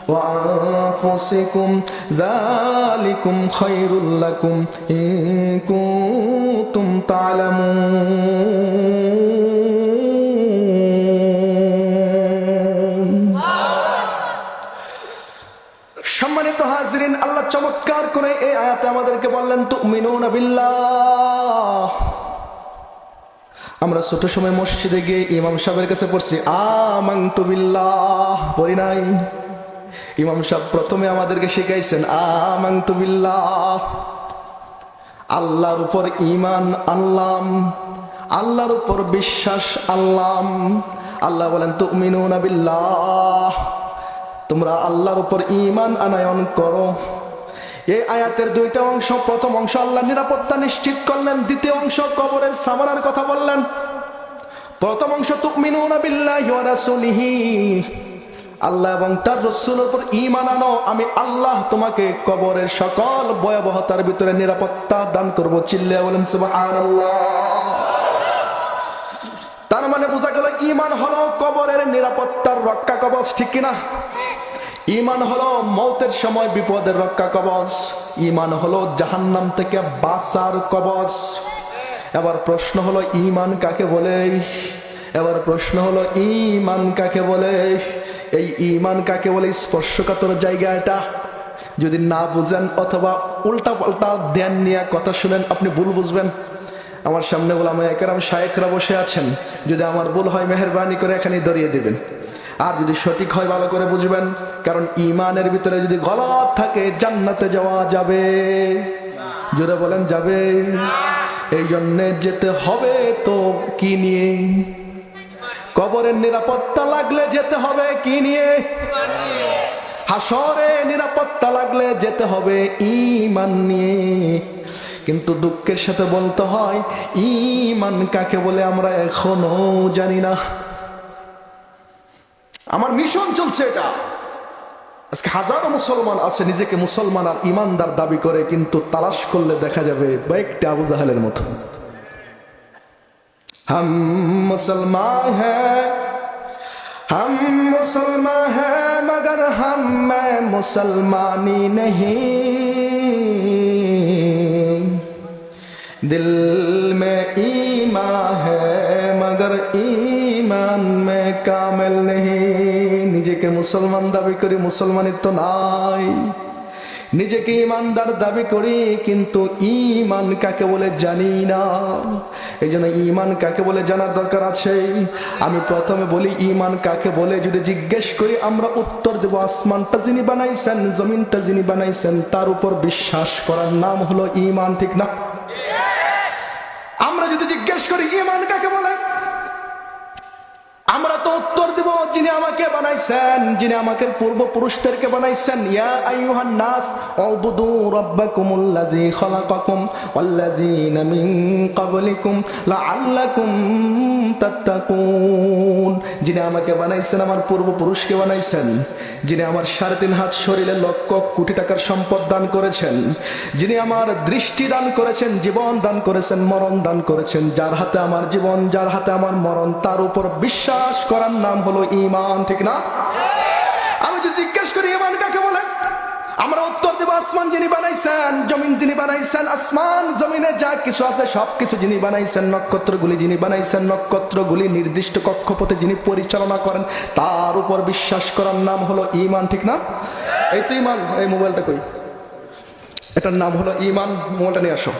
وأنفسكم ذلكم خير لكم إن كنتم تعلمون। সম্মানিত হাজিরিন, আল্লাহ চমৎকার করে এই আয়াতে আমাদেরকে বললেন তুমিনুনা বিল্লাহ। আমরা ছোট সময় মসজিদে গিয়ে ইমাম সাহেবের কাছে পড়ছি আমানতু বিল্লাহ, পড়ি নাই? ইমাম সাহেব প্রথমে আমাদেরকে শিখাইছেন আমানতু বিল্লাহ, আল্লাহর উপর ঈমান আনলাম, আল্লাহর উপর বিশ্বাস আনলাম। আল্লাহ বলেন তুমিনুনা বিল্লাহ, তোমরা আল্লাহর উপর ঈমান আনয়ন করো। এই আয়াতের দুইটা অংশ, প্রথম অংশ আল্লাহ নিরাপত্তা নিশ্চিত করলেন, দ্বিতীয় অংশ কবরের সামানার কথা বললেন। প্রথম অংশ তুমিনুনা বিল্লাহি ওয়া রাসূলিহি, আল্লাহ এবং তার রাসূলের উপর ঈমান আনো, আমি আল্লাহ তোমাকে কবরের সকল ভয়াবহতার ভিতরে নিরাপত্তা দান করব। চিল্লায়া বলেন সুবহানাল্লাহ। তার মানে বোঝা গেল ঈমান হলো কবরের নিরাপত্তার রক্ষা কবচ, ঠিক কিনা? ঈমান হলো মৌতের সময় বিপদের রক্ষা কবচ, ঈমান হলো জাহান্নাম থেকে বাঁচার কবচ। এবার প্রশ্ন হলো ঈমান কাকে বলে? এবার প্রশ্ন হলো ঈমান কাকে বলে? এই ঈমান কাকে বলে? স্পর্শকাতর জায়গা এটা। যদি না বুঝেন অথবা উল্টা পাল্টা ধ্যান নিয়ে কথা শুনেন, আপনি ভুল বুঝবেন। আমার সামনে উলামায়ে কেরাম শায়েখরা বসে আছেন, যদি আমার ভুল হয় মেহেরবানি করে এখানেই ধরিয়ে দিবেন, আর যদি সঠিক হয় ভালো করে বুঝবেন। কারণ ঈমানের ভিতরে যদি গলত থাকে জান্নাতে যাওয়া যাবে? জোরে বলেন যাবে? এই জন্য যেতে হবে তো কি নিয়ে? কবরের নিরাপত্তা লাগলে যেতে হবে কি নিয়ে? হাসরে নিরাপত্তা লাগলে যেতে হবে ঈমান নিয়ে। কিন্তু দুঃখের সাথে বলতে হয় ঈমান কাকে বলে আমরা এখনো জানি না। আমার মিশন চলছে এটা। আজকে হাজারো মুসলমান আছে নিজেকে মুসলমান আর ইমানদার দাবি করে, কিন্তু তালাশ করলে দেখা যাবে বাইকটা আবু জাহেলের মতো। हम मुसलमान हैं, हम मुसलमान हैं, मगर हम में मुसलमानी नहीं, दिल में ईमान है मगर ईमान में कामिल नहीं। নিজেকে মুসলমান দাবি করি, মুসলমানিত্ব নাই। নিজেকে ইমানদার দাবি করি, কিন্তু ঈমান কাকে বলে জানি না। এই জন্য ঈমান কাকে বলে জানার দরকার আছে। আমি প্রথমে বলি ঈমান কাকে বলে। যদি জিজ্ঞেস করি আমরা উত্তর দেব আসমানটা যিনি বানাইছেন, জমিনটা যিনি বানাইছেন, তার উপর বিশ্বাস করার নাম হলো ঈমান, ঠিক না? আমরা যদি জিজ্ঞেস করি ঈমান কাকে বলে, আমরা তো উত্তর দেব যিনি আমাকে বানাইছেন, যিনি আমাকে পূর্বপুরুষদেরকে বানাইছেন। ইয়া আইয়ুহান নাস উবুদু রাব্বাকুমুল্লাযী খালাকাকুম ওয়াল্লাযীনা মিন ক্বাবলিকুম লাআল্লাকুম তাত্তাকুন। যিনি আমাকে বানাইছেন, আমার পূর্বপুরুষকে বানাইছেন, যিনি আমার 3.5 হাত শরীরে লক্ষ কোটি টাকার সম্পদ দান করেছেন, যিনি আমার দৃষ্টি দান করেছেন, জীবন দান করেছেন, মরণ দান করেছেন, যার হাতে আমার জীবন, যার হাতে আমার মরণ, তার উপর বিশ্বাস করার নাম হলো ঈমান, ঠিক না? আমি যদি জিজ্ঞেস করি ঈমান কাকে বলে, আমরা উত্তর দেব আসমান যিনি বানাইছেন, জমিন যিনি বানাইছেন, আসমান জমিনে যা কিছু আছে সবকিছু যিনি বানাইছেন, নক্ষত্রগুলি যিনি বানাইছেন, নক্ষত্রগুলি নির্দিষ্ট কক্ষপথে যিনি পরিচালনা করেন, তার উপর বিশ্বাস করার নাম হলো ঈমান, ঠিক না? এই তো ঈমান। এই মোবাইলটা কই? এটার নাম হলো ঈমান। মোবাইলটা নিয়ে আসো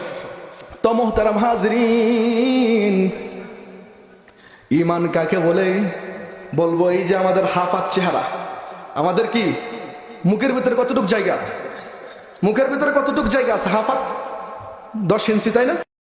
তো। মুহতারাম হাজরিন, ঈমান কাকে বলে? বলবো এই যে আমাদের হাফাত চেহারা, আমাদের কি মুখের ভিতরে কতটুক জায়গা? মুখের ভিতরে কতটুক জায়গা আছে? হাফাত 10 ইঞ্চি, তাই না?